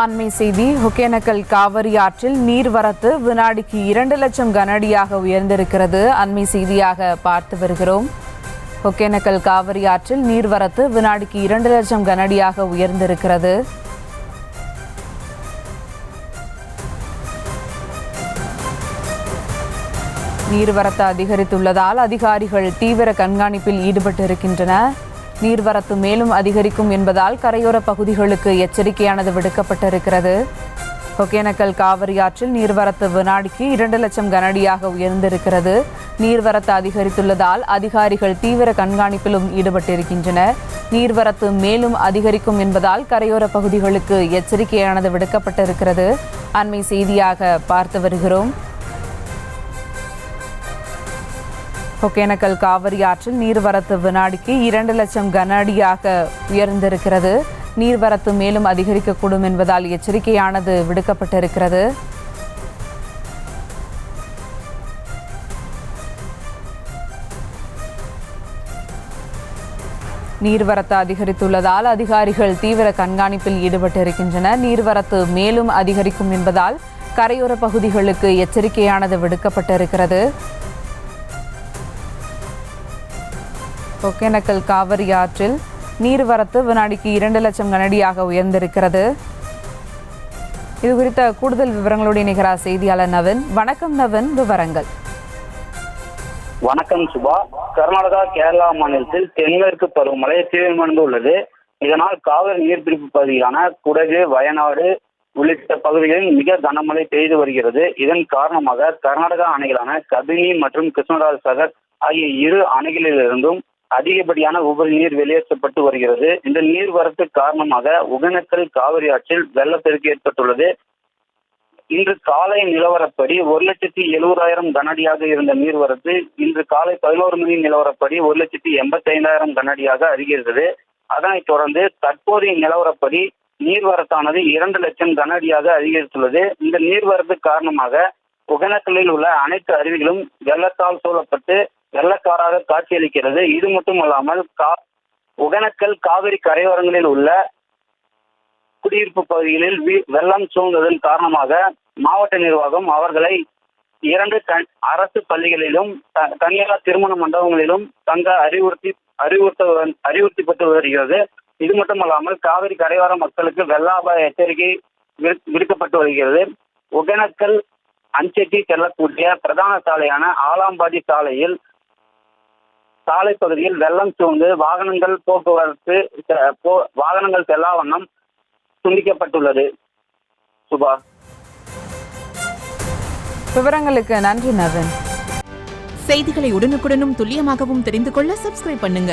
அண்மை செய்தி. ஒகேனக்கல் காவிரி ஆற்றில் நீர்வரத்து வினாடிக்கு 2 லட்சம் கனஅடியாக உயர்ந்திருக்கிறது. அண்மை செய்தியாக பார்த்து வருகிறோம். ஒகேனக்கல் காவிரி ஆற்றில் நீர்வரத்து வினாடிக்கு 2 லட்சம் கனஅடியாக உயர்ந்திருக்கிறது. நீர்வரத்து அதிகரித்துள்ளதால் அதிகாரிகள் தீவிர கண்காணிப்பில் ஈடுபட்டிருக்கின்றனர். நீர்வரத்து மேலும் அதிகரிக்கும் என்பதால் கரையோர பகுதிகளுக்கு எச்சரிக்கையானது விடுக்கப்பட்டிருக்கிறது. ஒகேனக்கல் காவிரி ஆற்றில் நீர்வரத்து வினாடிக்கு 2 லட்சம் கனஅடியாக உயர்ந்திருக்கிறது. நீர்வரத்து அதிகரித்துள்ளதால் அதிகாரிகள் தீவிர கண்காணிப்பிலும் ஈடுபட்டிருக்கின்றனர். நீர்வரத்து மேலும் அதிகரிக்கும் என்பதால் கரையோர பகுதிகளுக்கு எச்சரிக்கையானது விடுக்கப்பட்டிருக்கிறது. அண்மை செய்தியாக பார்த்து வருகிறோம். ஒகேனக்கல் காவிரி ஆற்றில் நீர்வரத்து வினாடிக்கு 2 லட்சம் கனஅடியாக உயர்ந்திருக்கிறது. நீர்வரத்து மேலும் அதிகரிக்கக்கூடும் என்பதால் எச்சரிக்கையானது விடுக்கப்பட்டிருக்கிறது. நீர்வரத்து அதிகரித்துள்ளதால் அதிகாரிகள் தீவிர கண்காணிப்பில் ஈடுபட்டிருக்கின்றனர். நீர்வரத்து மேலும் அதிகரிக்கும் என்பதால் கரையோர பகுதிகளுக்கு எச்சரிக்கையானது விடுக்கப்பட்டிருக்கிறது. ஒகேனக்கல் காவிரி ஆற்றில் நீர்வரத்து வினாடிக்கு 2 லட்சம் கனஅடியாக உயர்ந்திருக்கிறது. இது குறித்த கூடுதல் விவரங்களோடு இணைகிறார் செய்தியாளர் நவீன். வணக்கம் நவீன், விவரங்கள். வணக்கம் சுபா. கர்நாடகா, கேரளா மாநிலத்தில் தென்மேற்கு பருவமழை தீவிரமடைந்துள்ளது. இதனால் காவிரி நீர்பிடிப்பு பகுதியான குடகு, வயநாடு உள்ளிட்ட பகுதிகளில் மிக கனமழை பெய்து வருகிறது. இதன் காரணமாக கர்நாடகா அணைகளான கபினி மற்றும் கிருஷ்ணராஜ சாகர் ஆகிய இரு அணைகளிலிருந்தும் அதிகப்படியான உபரி நீர் வெளியேற்றப்பட்டு வருகிறது. இந்த நீர்வரத்து காரணமாக ஒகேனக்கல் காவிரி ஆற்றில் வெள்ளப்பெருக்கு ஏற்பட்டுள்ளது. இன்று காலை நிலவரப்படி 1,70,000 கனஅடியாக இருந்த நீர்வரத்து இன்று காலை 11 மணி நிலவரப்படி 1,85,000 கனஅடியாக அதிகரித்தது. அதனைத் தொடர்ந்து தற்போதைய நிலவரப்படி நீர்வரத்தானது 2 லட்சம் கனஅடியாக அதிகரித்துள்ளது. இந்த நீர்வரத்து காரணமாக ஒகேனக்கல்லில் உள்ள அனைத்து அருவிகளும் வெள்ளத்தால் சூழப்பட்டு வெள்ளக்காராக காட்சியளிக்கிறது. இது மட்டுமல்லாமல் ஒகேனக்கல் காவிரி கரையோரங்களில் உள்ள குடியிருப்பு பகுதிகளில் வெள்ளம் சூழ்ந்ததன் காரணமாக மாவட்ட நிர்வாகம் அவர்களை 2 அரசு பள்ளிகளிலும் தனியார் திருமண மண்டபங்களிலும் தங்க அறிவுறுத்தப்பட்டு வருகிறது. இது மட்டுமல்லாமல் காவிரி கரையோர மக்களுக்கு வெள்ள அபாய எச்சரிக்கை விடுக்கப்பட்டு வருகிறது. ஒகேனக்கல் அஞ்செட்டி செல்லக்கூடிய பிரதான சாலையான ஆலாம்பாடி சாலை பகுதியில் வெள்ளம் சூழ்ந்து வாகனங்கள் செல்லா வண்ணம் துண்டிக்கப்பட்டுள்ளது. சுபா, விவரங்களுக்கு நன்றி நவீன். செய்திகளை உடனுக்குடனும் துல்லியமாகவும் தெரிந்து கொள்ள சப்ஸ்கிரைப் பண்ணுங்க.